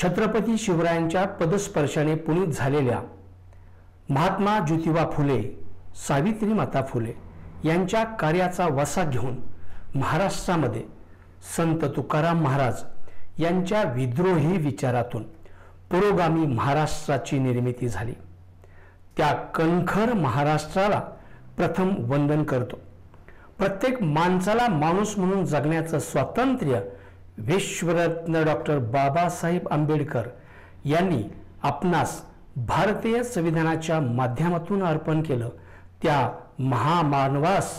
छत्रपती शिवरायांच्या पदस्पर्शाने पुनीत झालेल्या महात्मा ज्योतिबा फुले, सावित्री माता फुले यांच्या कार्याचा वसा घेऊन महाराष्ट्रामध्ये संत तुकाराम महाराज यांच्या विद्रोही विचारातून पुरोगामी महाराष्ट्राची निर्मिती झाली। त्या कणखर महाराष्ट्राला प्रथम वंदन करतो। प्रत्येक माणसाला माणूस म्हणून जगण्याचं स्वातंत्र्य विश्वरत्न डॉक्टर बाबासाहेब आंबेडकर यांनी आपणास भारतीय संविधानाच्या माध्यमातून अर्पण केलं। त्या महामानवास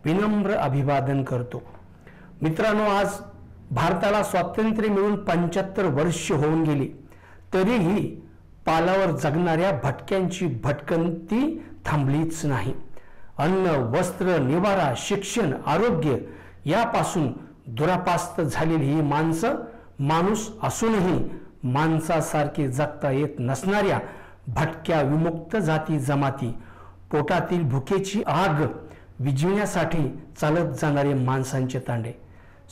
विनम्र अभिवादन करतो। मित्रांनो, आज भारताला स्वातंत्र्य मिळून 75 वर्ष होऊन गेली, तरीही पालावर जगणाऱ्या भटक्यांची भटकंती थांबलीच नाही। अन्न, वस्त्र, निवारा, शिक्षण, आरोग्य यापासून दुरापास्त झालेली ही माणसं माणूस असूनही माणसासारखे जगता येत नसणाऱ्या भटक्या विमुक्त जाती जमाती, पोटातील भुकेची आग विझविण्यासाठी चालत जाणारे माणसांचे तांडे,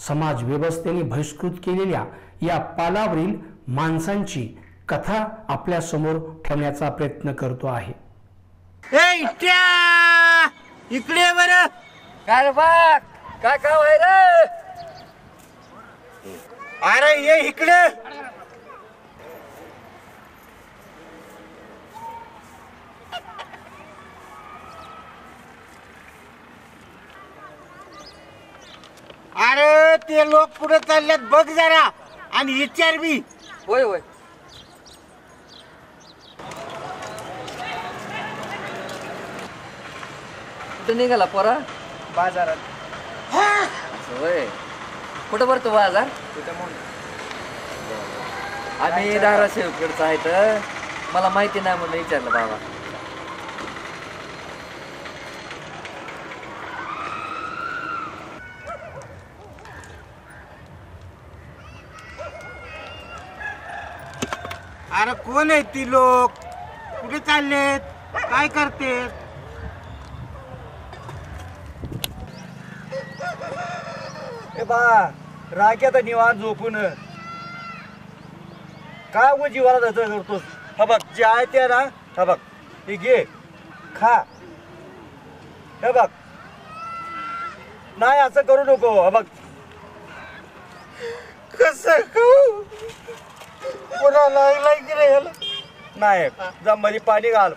समाज व्यवस्थेने बहिष्कृत केलेल्या या पालावरील माणसांची कथा आपल्या समोर ठेवण्याचा प्रयत्न करतो आहे। इकडे बरं काय बघ काय काम आहे रे? अरे ये इकडे। अरे ते लोक पुढे चाललेत बघ जरा आणि विचार बी। होय होय कुठं निघाला पोरा? बाजारात। होय कुठं भरतो बाजार? आम्ही धाराशिवकडचं आहे तर मला माहिती नाही म्हणून विचारलं बाबा। अरे कोण आहेत ती लोक? कुठे चाललेत? काय करतेत? ए बा राख्यात निवांत झोपून काय व जीवाला करतोस? हा बघ जे आहे ते ना, हा बघ हे घे खा। हे बघ नाही असं करू नको। हा बघ कसं खाऊ? पुन्हा लागलाय की रे याला? नाही जा मध्ये पाणी घाल।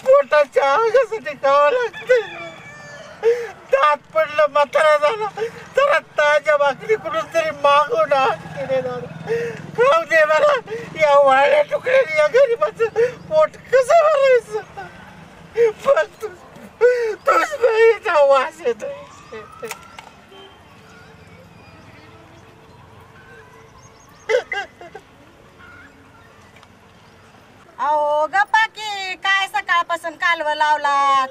पोटाच्या आगासाठी खावं लागतं। दात पडलं म्हातारा झाला तर ताज्या भाकरी कुठून तरी मागून खाऊ दे मला। या वाळ्या तुकड्याने या गरीबाचं पोट कसं भरायचं? पण तूच बाईचा वास येतोय। अहो गप्पा की काय सकाळपासून कालवं लावलात?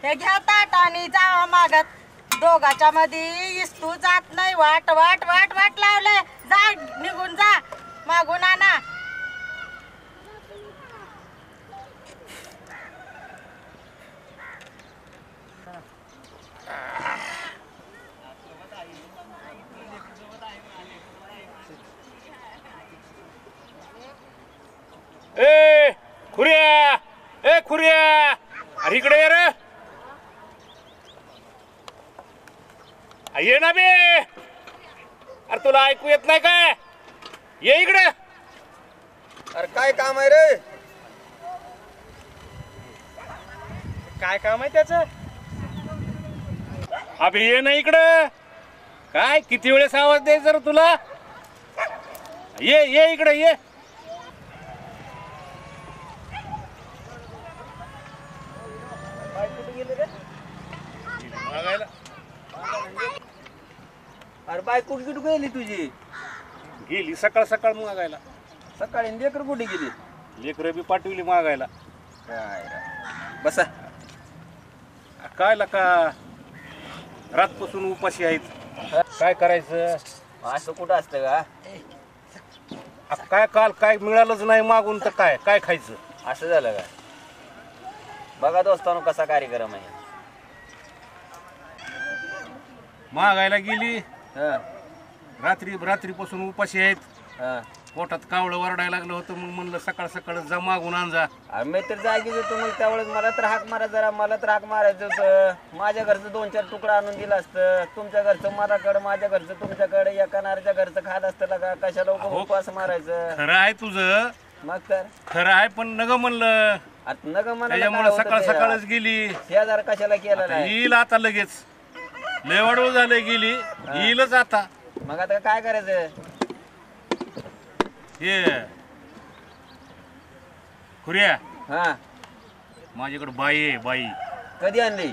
हे घ्या ताट आणि जावा मागत। दोघाच्या मध्ये इस्तू जात नाही। वाट वाट वाट वाट लावलंय। जा निघून जा, मागून आणा। ए खुर्या, ए खुर्या, अरे इकडे ये रे। ये ना बे। अरे तुला ऐकू येत नाही काय? ये इकडे। अरे काय काम आहे रे? काय काम आहे त्याचं? अबे ये ना इकडे। काय किती वेळेस आवाज द्यायचा रे तुला? ये ये इकडे ये। अरे बाय कुठे गेली तुझी? गेली सकाळ सकाळ मागायला। सकाळी लेकर कुठे गेली? लेकर बी पाठवली मागायला। काय बसा काय लका रातपासून उपाशी आहेत। काय करायचं? असं कुठं असतं का? काय काल काय मिळालंच नाही मागून तर काय काय खायचं? असं झालं का? बघा दोस्तानो कसा कार्यक्रम आहे। मागायला गेली रात्रीपासून उपाशी आहेत। हा पोटात कावळं वरडायला लागलं होतं, मग म्हणलं सकाळ सकाळ जा मागून आण जा. अरे मी तर जागीच होतो मग त्यावेळेस मला तर हाक मारा जरा, मला तर हाक मारायचं होतं. माझ्या घरचं 2-4 तुकडा आणून दिलं असतं, तुमच्या घरचं माझ्याकडं, माझ्या घरचं तुमच्याकडे, एका नारच्या घरचं खात असतं का, कशाला उपवास मारायचं. खरं आहे तुझं, मग तर खरं आहे, पण नग म्हणलं आता नका मला त्याच्यामुळे सकाळ सकाळच गेली. शेजार कशाला केला नाही. येईल आता लगेच, लय वाढवळ झालंय, गेली येईलच आता. मग आता काय करायचं. हे खुऱ्या, हा माझ्याकडे बाई आहे, बाई कधी आणली.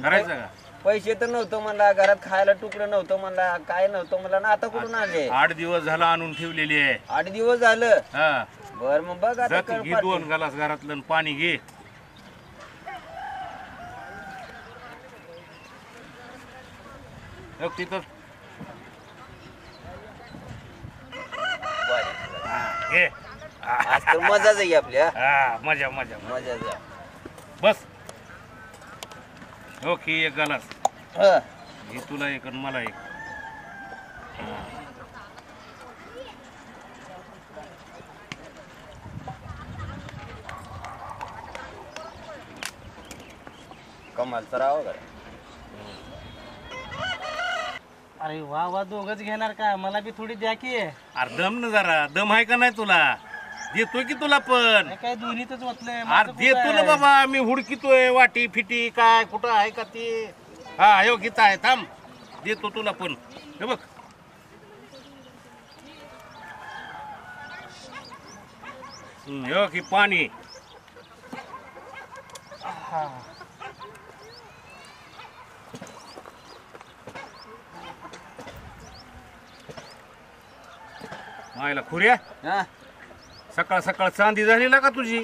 करायचं का? पैसे तर नव्हतं मला, घरात खायला तुकडं नव्हतं मला, काय नव्हतं मला ना. आता कुठून आणले. 8 दिवस झाला आणून ठेवलेली आहे. 8 दिवस झालं. हा बर मग बघ आता जात घे 2 ग्लास घरातलं आणि पाणी घे. तिथं घे. आज तर मजाच आहे आपल्या. हा मजा मजा मजाच आहे. बस. ओके, 1 ग्लास हा. हे तुला एक आणि मला एक. कमालचा राव का. अरे वा वा, दोघच घेणार का, मला बी थोडी द्या की. अरे दम ना जरा, दम आहे का नाही तुला. देतोय की तुला पण. काय दोन्हीतच वाटलंय. अरे देतो ना बाबा, मी हुडकितोय वाटी फिटी काय कुठं आहे का ते. हा यो गीता आहे, थांब देतो तुला पण. हे बघ यो की पाणी. मायला खुऱ्या, हा सकाळ सकाळ चांदी झाली ना का तुझी.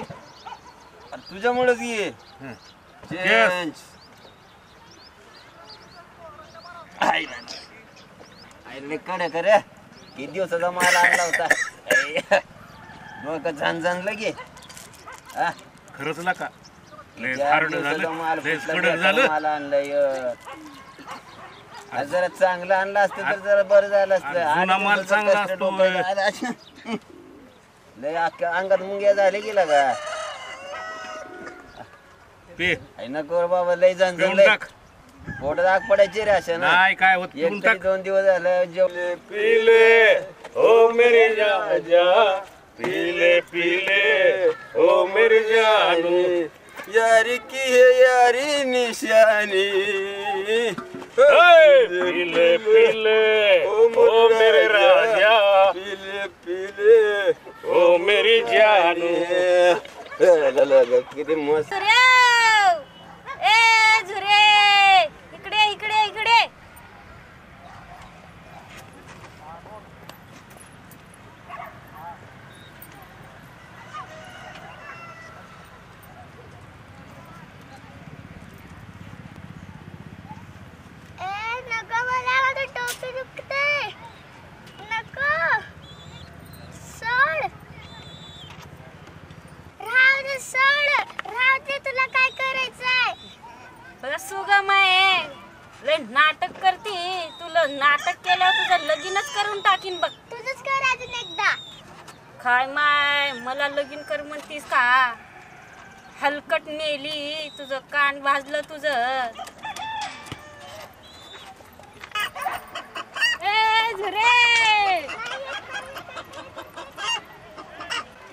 तुझ्यामुळेच ये हं. चेंज. आईले कडे करे किती दिवसाचा माल आणला होता. डोकं झणझण लगे. हा खरंच ना का. लय त्या हार्ड दिवसाचा झालं, माल लय कुठला कडक बेकार झालं. माल आणलाय. आज जरा चांगलं आणलं असतं तर जरा बरं झालं असतं. अरे जुना माल दिवसाचं चांगला कष्ट असतो. डोक्याला. लय अख्ख्या अंगात मुंग्या झाले गेला का. पे नको रे बाबा, लय झणझण पिऊन लय टाक. पोटात आग पडायची रे अशा ना. नाही काय होत, पिऊन एक तरी टाक. 2 दिवस झालं जेवले. पीले ओ मेरी राजा, पीले पीले ओ मेरी जानू. यारी की है यारी निशानी. पीले पीले ओ मेरे राजा, पीले पीले ओ मेरी जानू. किती मस्त. झुर्याव! ए झुरे, इकडे इकडे इकडे. नको, मला माझं डोकं दुखतंय. नको सोड. राहू दे, सोड. राहू दे, तुला काय करायचंय. बघा सुगम आहे, लय नाटक करते. तुला नाटक केल्यावर तुझं लगीनच करून टाकीन बघ. तुझंच कर अजून एकदा. काय माय, मला लगीन कर म्हणतीस का. हलकट नेली, तुझं कान भाजलं तुझं. ए झुरे,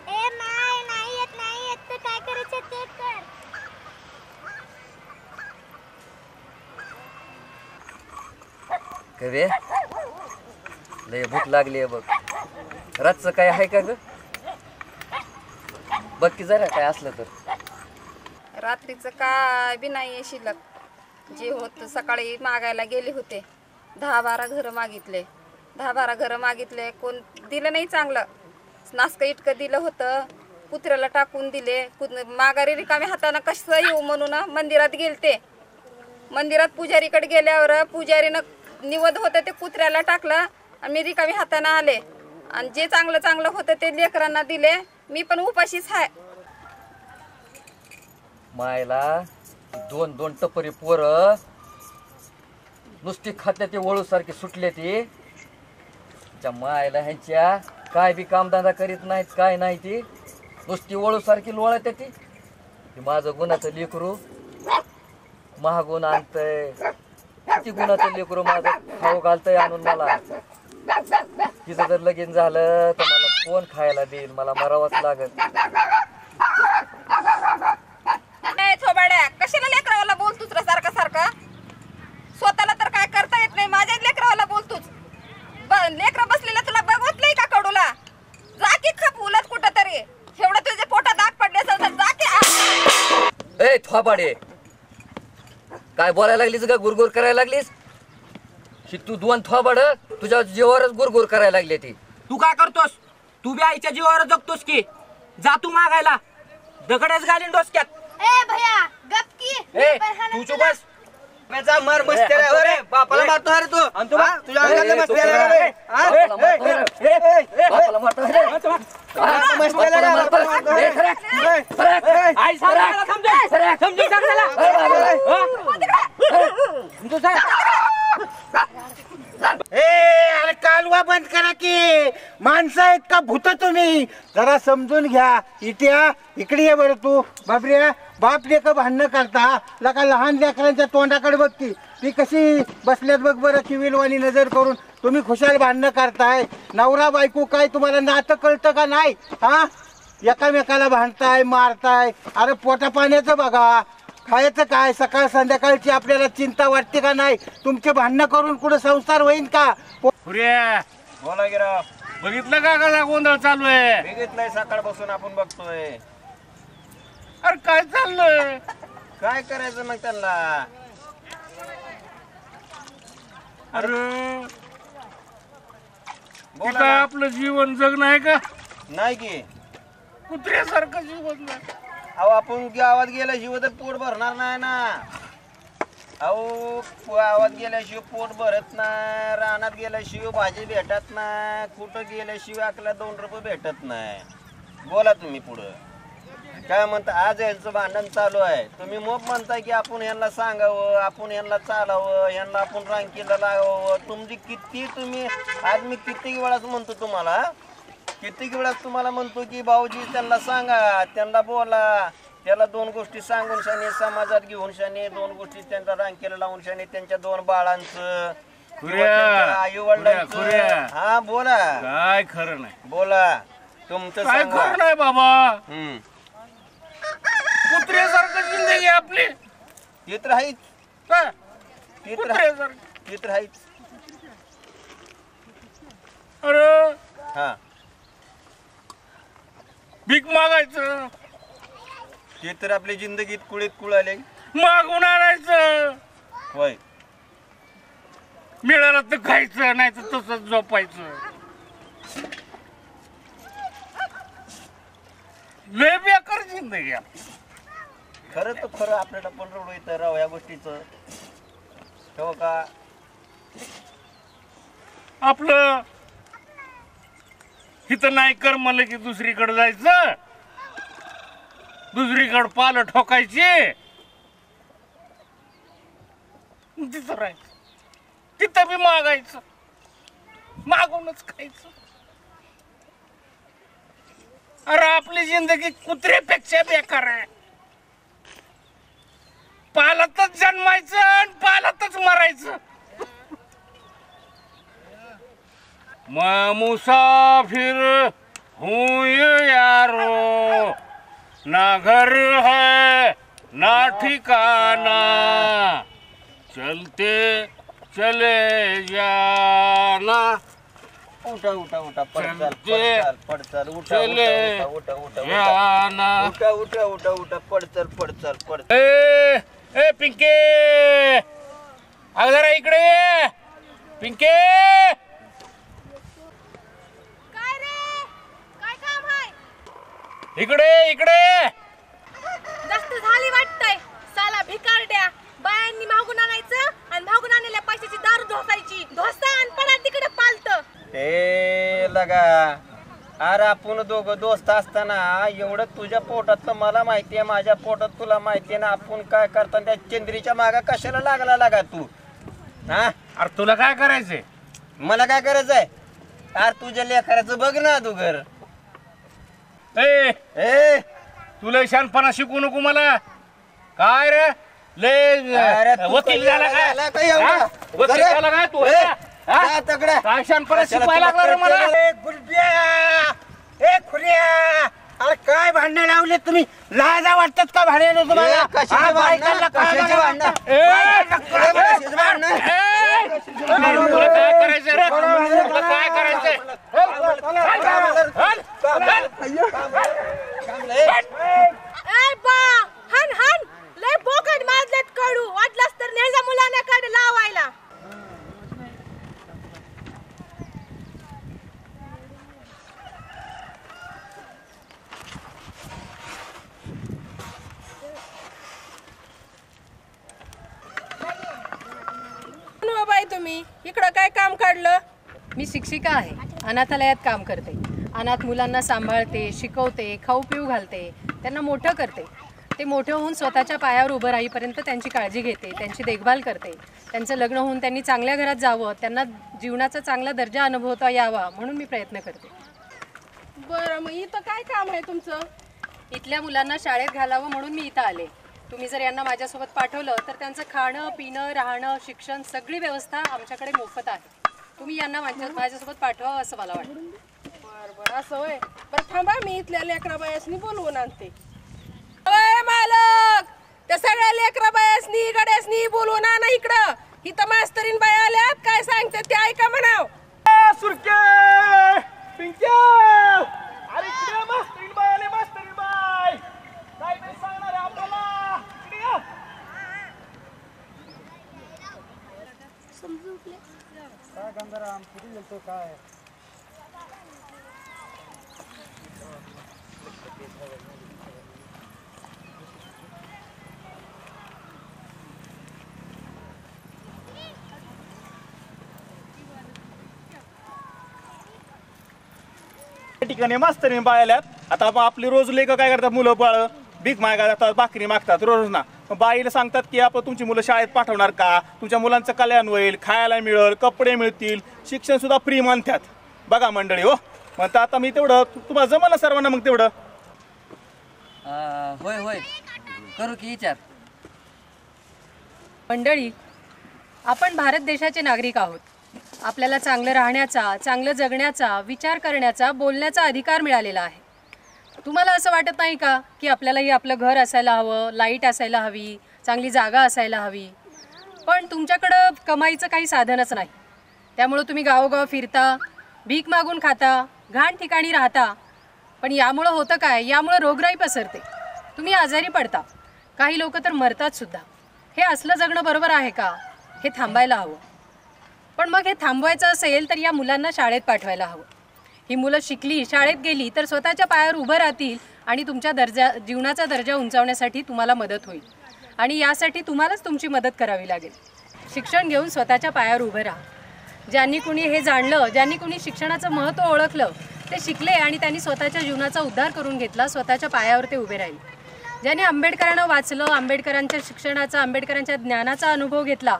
ए नाही येत, नाही येत तर काय करायचं ते कर. करे लय भूक लागली आहे बघ. रातचं काय आहे का ग. बघ की जरा काय असलं तर. रात्रीचं काय बी नाही शिल्लक. जे होत सकाळी मागायला गेले होते, 10-12 घरं मागितले. 10-12 घरं मागितले, कोण दिलं नाही चांगलं. नासकं इटकं दिलं होतं, कुत्र्याला टाकून दिले. माघारी रिकाम्या हातानं कसं येऊ म्हणून मंदिरात गेलते. मंदिरात पुजारीकडे गेल्यावर पुजारीनं निवद होतं ते कुत्र्याला टाकलं आणि मी रिकामी हातानं आले. आणि जे चांगलं चांगलं होतं ते लेकरांना दिले. मी पण उपाशीच आहे. मायला 2-2 टपरी पोरं नुसती खात्या ते वळू सारखी सुटले ती. च्या मायला ह्यांच्या काय बी कामधंदा करीत नाहीत काय नाही ती नुसती वळूसारखी लोळत ती माझं गुणाचं लेकरू महागुण आणतंय किती गुणाचं लेकरू माझं खाऊ घालतंय आणून मला तिचं जर लगीन झालं तर मला कोण खायला देईल मला मरावंच लागत थोबाड्या कशाला लेकरावाला बोलतोच रे सारखं सारखं स्वतःला तर काय करता येत नाही माझ्या लेकरावाला बोलतोच लेकरं बसलेलं तुला बघवत नाही का कडूला जा की खप उलट कुठं तरी एवढं तुझ्या पोटात दाग पडले असेल तर जा की ए थोबाडे काय बोलायला लागलीस का गुरगुर करायला लागलीस तू दोन थोबाड तुझ्या जीवावरच गुरगुर करायला लागली ती तू काय करतोस तू बी आईच्या जीवावर जगतोस की जा तू मागायला दगडच घालीन डोसक्यात ए भैया गपकी ए तू चुप बस माझा मार मस्ती रे बापाला मारतो रे तू तुझ्या अंगाला मस्ती रे बापाला मारतो रे मस्ती आई साला समजा समजून सांग त्याला अरे कालवा बंद करा की माणसं आहेत का भूत तुम्ही जरा समजून घ्या इट्या इकडे ये बरं तू बापऱ्या बाप लेक भांडणं करता लका लहान लेकरांच्या तोंडाकडे बघ ती कशी बसल्यात बघ बरं किविलवाणी नजर करून तुम्ही खुशाल भांडणं करताय नवरा बायको काय तुम्हाला नातं कळतं का नाही हा एकामेकाला भांडताय मारताय अरे पोटा पाण्याचं बघा खायचं काय सकाळ संध्याकाळची आपल्याला चिंता वाटते का नाही तुमचे भांडणं करून कुठं संसार होईन का पुऱ्या बोला गिरा बघितलं का कसा गोंधळ चालू आहे बघितलंय सकाळपासून आपण बघतोय अरे काय चाललंय काय करायचं मग त्यांना अरे हे काय आपलं जीवन जगणं आहे का नाही की कुत्र्यासारखं जीवन नाही अहो आपण गावात गेल्याशिवाय तर पोट भरणार नाही ना अहो गावात गेल्याशिवाय पोट भरत नाही रानात गेल्याशिवाय भाजी भेटत नाही कुठं गेल्याशिवाय आपल्याला 2 रुपये भेटत नाही बोला तुम्ही पुढं काय म्हणता आज यांचं भांडण चालू आहे तुम्ही मग म्हणताय की आपण यांना सांगावं आपण यांना चालावं यांना आपण रांकीला लावावं तुमची किती तुम्ही आज मी किती वेळाच म्हणतो तुम्हाला कित्येक वेळास तुम्हाला म्हणतो की भाऊजी त्यांना सांगा त्यांना बोला त्याला 2 गोष्टी सांगून शाने समाजात घेऊन शाने 2 गोष्टी त्यांचा रांकेला लावून शाने त्यांच्या 2 बाळांचं आई वडिलांचं हा बोला काय खरं नाही बोला तुमचं काय खरं नाही बाबा कुत्र्यासारखं जिंदगी आपली ते तर आहेच काय? ते तर कुत्र्यासारखं. ते तर आहेच अरे हा भीक मागायचं ते तर आपली जिंदगीत कुळीत कुळाले मागून आणायचं होय मिळालं तर खायचं नाही तर तसंच झोपायचं लय बेकार जिंदगी आपली. खरं तर खरं आपल्याला पण रडू येतं राव या गोष्टीचं हो का आपलं इथं नाही कर म्हणलं की दुसरीकडे जायचं दुसरीकडे पालं ठोकायचे तिथं राहायचं तिथं बी मागायचं मागूनच खायचं अरे आपली जिंदगी कुत्र्यापेक्षा बेकार आहे पालतच जन्मायचं आणि पालतच मरायचं मैं मुसाफिर हूँ ये यारो ना घर है ना ठिकाना चलते चले जाना उठा उठा उठा पडचाल चलते पडचाल उठा चले उठा उठा जाना उठा उठा उठा उठा पडचाल पडचाल पडचाल ए पिंके अगं जरा इकडे ये पिंके काय रे काय काम आहे इकडे इकडे जास्त झाली वाटतंय साला भिकारड्या बायांनी मागून आणायचं आणि मागून आणलेल्या पैशाची दारू ढोसायची ढोसा आणि पडा तिकडे पालत ए लगा अरे आपण दोघं दोस्त असताना एवढं तुझ्या पोटातलं मला माहिती आहे माझ्या पोटात तुला माहिती आहे ना आपण काय करताना त्या चंद्रीच्या मागा कशाला लागला लागा तू हा अरे तुला काय करायचंय मला काय करायचंय अरे तुझ्या लेकराचं बघ ना तू घर. ए तुला शानपणा शिकू नको मला. काय रे लय वकील झाला काय? वकील झाला काय तू? काय शानपणा शिकवायला लागला रे मला? ए खुर्या, अरे काय भांडण लावले तुम्ही? लाजा वाटतात का भांडण तुम्हाला? कशाची भांडणं? तुला काय करायचं रे? तुला काय करायचंय? हन हन लय बोकड माजलेत कडू. वाटलंच तर नेजा मुलांना कड लावायला. बाई तुम्ही इकडं काय काम काढलं? मी शिक्षिका आहे, अनाथालयात काम करते. अनाथ मुलांना सांभाळते, शिकवते, खाऊ पिऊ घालते, त्यांना मोठं करते. ते मोठं होऊन स्वतःच्या पायावर उभं राहीपर्यंत त्यांची काळजी घेते, त्यांची देखभाल करते. त्यांचं लग्न होऊन त्यांनी चांगल्या घरात जावं, त्यांना जीवनाचा चांगला दर्जा अनुभवता यावा म्हणून मी प्रयत्न करते. बरं, मग इथं काय काम आहे तुमचं? इथल्या मुलांना शाळेत घालावं म्हणून मी इथं आले. तुम्ही जर यांना माझ्यासोबत पाठवलं तर त्यांचं खाणं पिणं राहणं शिक्षण सगळी व्यवस्था आमच्याकडे मोफत आहे. तुम्ही यांना माझ्यासोबत पाठवावं असं मला वाटतं. बरं बरं, असं होय. बरं थांबा, मी इथल्या लेकरा बायासनी बोलवून आणते. ओय मालक, त्या सगळ्या लेकरा बायासनी गड्यासनी बोलवून आणा इकडं. इथं मास्तरीन बाया आल्यात, काय सांगते ते ऐका म्हणाव. सुरके पिंक्या, अरे इकडे मास्तरीन बाय आले. मास्तरीन बाय काय ते सांगणार आहे आपल्याला? इकडे या. काय गंगाराम कुठे गेलतो काय? ठिकाणी मास्तरीने बायल्यात. आता आपली रोज लेख काय करतात, मुलं बाळ भीक मागायला भाकरी मागतात रोज ना. बाईला सांगतात की आपण तुमची मुलं शाळेत पाठवणार का? तुमच्या मुलांचं कल्याण होईल, खायला मिळेल, कपडे मिळतील, शिक्षण सुद्धा फ्री मानतात. बघा मंडळी हो, म्हणता आता मी तेवढं तुम्हाला जमलं सर्वांना मग तेवढं? होय होय करू की विचार. मंडळी, आपण भारत देशाचे नागरिक आहोत. आपल्याला चांगलं राहण्याचा, चांगलं जगण्याचा, विचार करण्याचा, बोलण्याचा अधिकार मिळालेला आहे. तुम्हाला असं वाटत नाही का की आपल्यालाही आपलं घर असायला हवं, लाईट असायला हवी, चांगली जागा असायला हवी? पण तुमच्याकडं कमाईचं काही साधनच नाही. त्यामुळं तुम्ही गावोगाव फिरता, भीक मागून खाता, घाण ठिकाणी राहता. पण यामुळं होतं काय? यामुळं रोगराई पसरते, तुम्ही आजारी पडता, काही लोक तर मरतात सुद्धा. हे असलं जगणं बरोबर आहे का? हे थांबायला हवं. पण मग हे थांबवायचं असेल तर या मुलांना शाळेत पाठवायला हवं. ही मुलं शिकली, शाळेत गेली तर स्वतःच्या पायावर उभं राहतील आणि तुमच्या जीवनाचा दर्जा उंचावण्यासाठी तुम्हाला मदत होईल. आणि यासाठी तुम्हालाच तुमची मदत करावी लागेल. शिक्षण घेऊन स्वतःच्या पायावर उभं राहा. ज्यांनी कुणी हे जाणलं, ज्यांनी कुणी शिक्षणाचं महत्त्व ओळखलं, ते शिकले आणि त्यांनी स्वतःच्या जीवनाचा उद्धार करून घेतला, स्वतःच्या पायावर ते उभे राहिले. ज्यांनी आंबेडकरांना वाचलं, आंबेडकरांच्या शिक्षणाचा, आंबेडकरांच्या ज्ञानाचा अनुभव घेतला,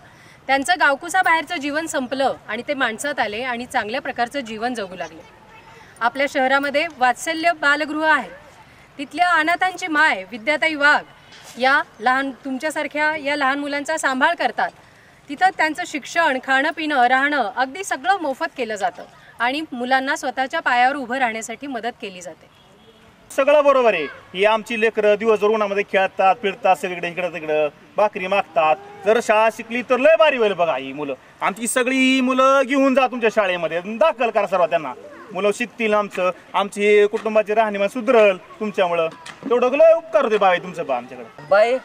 त्यांचं गावकुसाबाहेरचं जीवन संपलं आणि ते माणसात आले आणि चांगल्या प्रकारचं जीवन जगू लागले. आपल्या शहरामध्ये वात्सल्य बालगृह आहे. तिथल्या अनाथांची माय विद्याताई वाघ या तुमच्यासारख्या या लहान मुलांचा सांभाळ करतात. तिथं त्यांचं शिक्षण, खाणं पिणं राहणं अगदी सगळं मोफत केलं जातं आणि मुलांना स्वतःच्या पायावर उभं राहण्यासाठी मदत केली जाते. सगळं बरोबर आहे. ही आमची लेकरं दिवसभर उन्हामध्ये खेळतात, फिरतात, सगळीकडे इकडं तिकडं भाकरी मागतात. जर शाळा शिकली तर लय भारी होईल. बघा ही मुलं, आमची सगळी मुलं घेऊन जा तुमच्या शाळेमध्ये, दाखल करा सर्व त्यांना. मुलं शिकतील, आमची कुटुंबाची राहणीमान सुधरल तुमच्यामुळं. तेवढं लय उपकार होते बाई तुमचं बा आमच्याकडे. बाई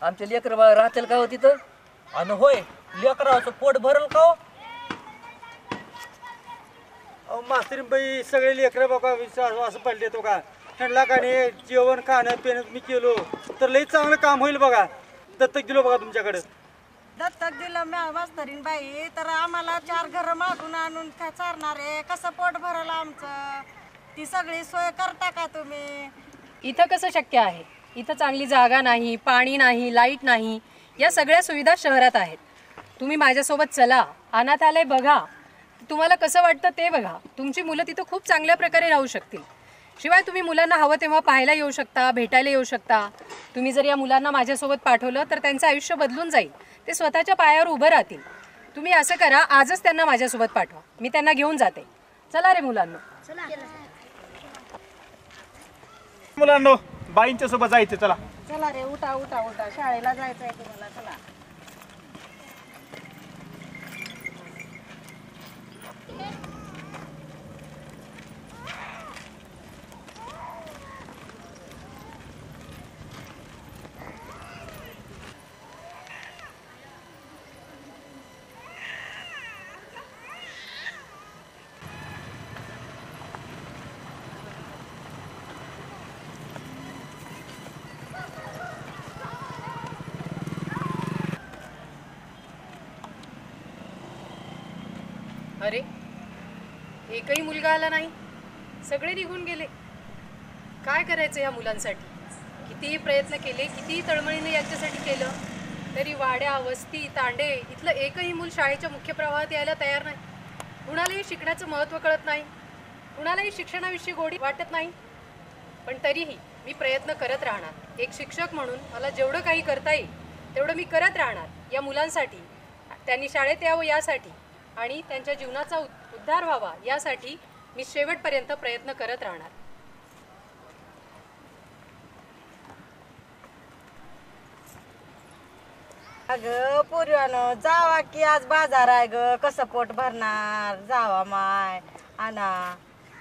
आमचे लेकर बाळ राहतील का हो तिथं? आणि होय लेकराचं पोट भरल का हो? मास्तरीन बाई सगळे लेकरं बघा असं पडले तो का त्यांना का नाही जेवण खाणं पिणं मी केलो तर लई चांगलं काम होईल. बघा दत्तक दिलो बघा तुमच्याकडे. दत्तक दिलं मास्तरीन बाई तर आम्हाला 4 घरं मागून आणून चारणार आहे. कसं पोट भरलं आमचं? ती सगळी सोय करता का तुम्ही? इथं कसं शक्य आहे? इथं चांगली जागा नाही, पाणी नाही, लाईट नाही. या सगळ्या सुविधा शहरात आहेत. तुम्ही माझ्यासोबत चला, अनाथालय बघा, तुम्हाला कसं वाटतं ते बघा. तुमची मुलं तिथं खूप चांगल्या प्रकारे राहू शकतील. शिवाय तुम्ही मुलांना हवं तेव्हा पाहायला येऊ शकता, भेटायला येऊ शकता. तुम्ही जर या मुलांना माझ्यासोबत पाठवलं तर त्यांचं आयुष्य बदलून जाईल. ते स्वतःच्या पायावर उभं राहतील. तुम्ही असं करा, आजच त्यांना माझ्यासोबत पाठवा. मी त्यांना घेऊन जाते. चला रे मुलांना. मुलांनो, बाईंच्या सोबत जायचं. चला चला रे, उठा उठा उठा, शाळेला जायचंय तुम्हाला. चला. अरे, एकही मुलगा आला नाही. सगळे निघून गेले. काय करायचं या मुलांसाठी? कितीही प्रयत्न केले, कितीही तळमळीने यांच्यासाठी केलं, तरी वाड्या, वस्ती, तांडे इथलं एकही मूल शाळेच्या मुख्य प्रवाहात यायला तयार नाही. कुणालाही शिकण्याचं महत्त्व कळत नाही, कुणालाही शिक्षणाविषयी गोडी वाटत नाही. पण तरीही मी प्रयत्न करत राहणार. एक शिक्षक म्हणून मला जेवढं काही करता येईल तेवढं मी करत राहणार या मुलांसाठी. त्यांनी शाळेत यावं यासाठी आणि त्यांच्या जीवनाचा उद्धार व्हावा यासाठी मी शेवटपर्यंत प्रयत्न करत राहणार. अगं पोरीवानो, जावा की आज बाजार आहे ग. कसं पोट भरणार? जावा माय आणा.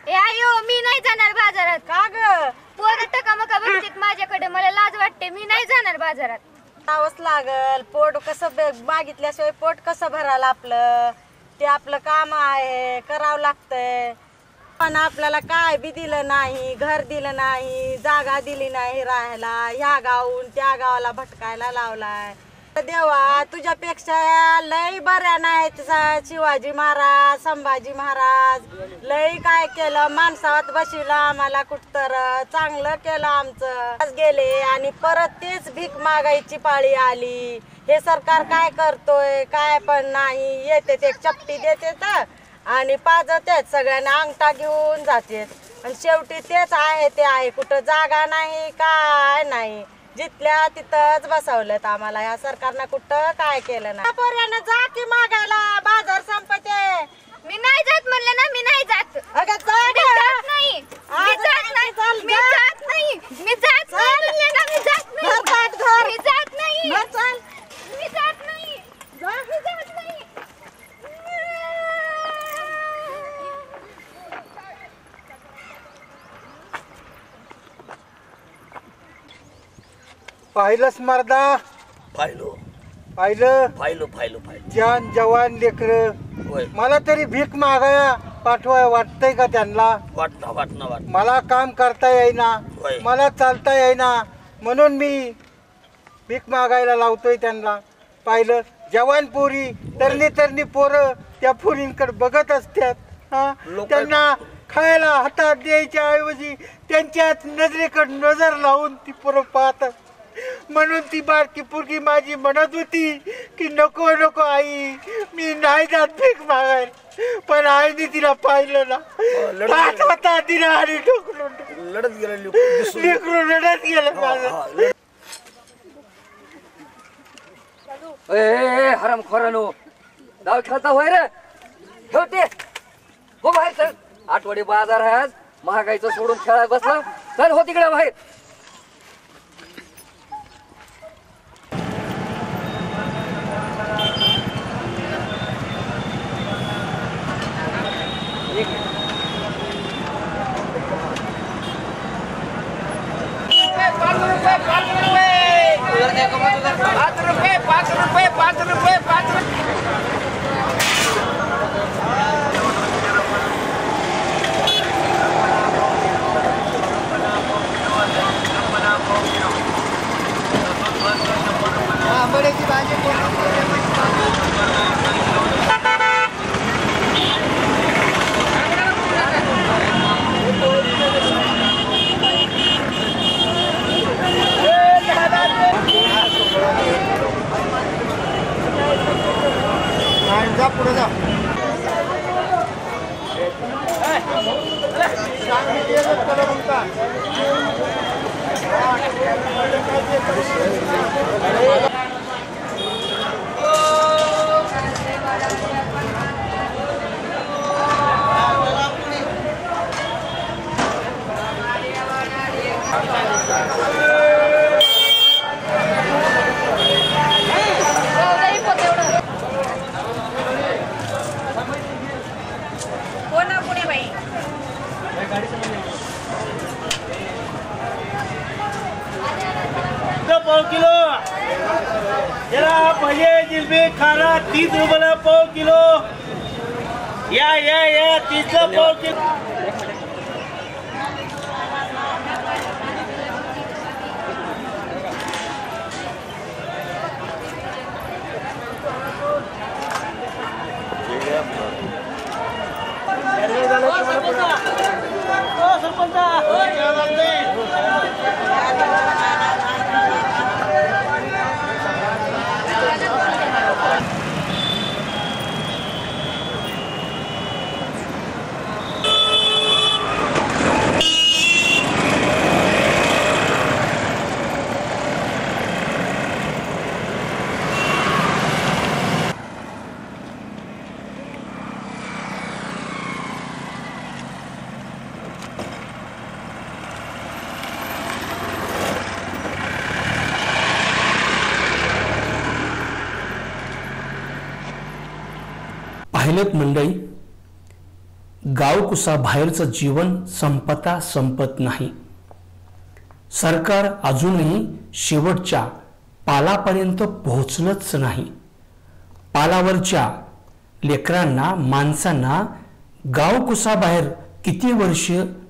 ए आयो, मी नाही जाणार बाजारात. का ग? पोरं टकामका बघतात माझ्याकडे, मला लाज वाटते. मी नाही जाणार बाजारात. जावंच लागल. पोट कसं मागितल्याशिवाय पोट कसं भरायला आपलं? ते आपलं काम आहे, करावं लागतंय. पण आपल्याला काय बी दिलं नाही, घर दिलं नाही, जागा दिली नाही राहायला. ह्या गावून त्या गावाला भटकायला लावलाय. देवा, तुझ्यापेक्षा लय बऱ्या नाहीत शिवाजी महाराज, संभाजी महाराज. लय काय केलं, माणसावत बशिला आम्हाला कुठतर. चांगलं केलं आमचं. आज गेले आणि परत तेच भीक मागायची पाळी आली. हे सरकार काय करतोय काय पण नाही. येते ते चपटी देते आणि पाजतेच, सगळ्यांना अंगठा घेऊन जाते. आणि शेवटी तेच आहे ते आहे. कुठं जागा नाही, काय नाही. जिथल्या तिथंच बसवलं आम्हाला. या सरकारनं कुठं काय केलं नाही. पोरांना जा की मागायला, बाजार संपते. मी नाही जात म्हणलं ना, मी नाही जात. अगं जा मी जात नाही, मी जात नाही, मी जात नाही, मी जात नाही म्हणलं ना, मी जात नाही, मी जात नाही, मी जात नाही, मी जात नाही. पाहिलंच मर्दा? पाहिलं जान जवान लेकर. मला तरी भीक मागाया पाठवाय वाटतंय का त्यांना? वाटणं मला काम करता येईना, मला चालता येईना, म्हणून मी भीक मागायला लावतोय त्यांना. पाहिलं, जवान पोरी, तरणी पोरं त्या पोरींकडे बघत असतात. त्यांना खायला हातात द्यायच्या ऐवजी त्यांच्याच नजरेकडे नजर लावून ती पोरं पाहतात. म्हणून ती बारकी पोरगी माझी म्हणत होती की नको नको आई, मी नाही जात भीक मागायला. पण आईने तिला पाहिलं ना, हातात तिला आणि ढोकलून लढत गेलं लेकरू लढत गेलं माझं. हराम खोरानो, डाव खेळता होय रे? ठेवते हो बाहेर. चल, आठवडी बाजार आहे आज. महागाईचं सोडून खेळायला बसला. चल हो तिकडे बाहेर. जा पुढे जा. जिलबी खारा 30 रुपयाला पाव किलो. या या या 30ला पाव किलो. पाहिलेत मंडळी, गावकुसा बाहेरचं जीवन संपत नाही. सरकार अजूनही शेवटच्या पालापर्यंत पोहोचलंच नाही. पालावरच्या लेकरांना, माणसांना गावकुसा बाहेर किती वर्ष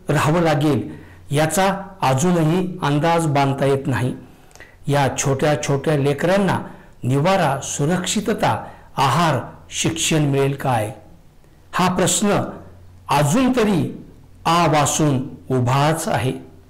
राहावं लागेल याचा अजूनही अंदाज बांधता येत नाही. या छोट्या छोट्या लेकरांना निवारा, सुरक्षितता, आहार, शिक्षण मिळेल काय? हा प्रश्न अजून तरी आवासून उभाच आहे.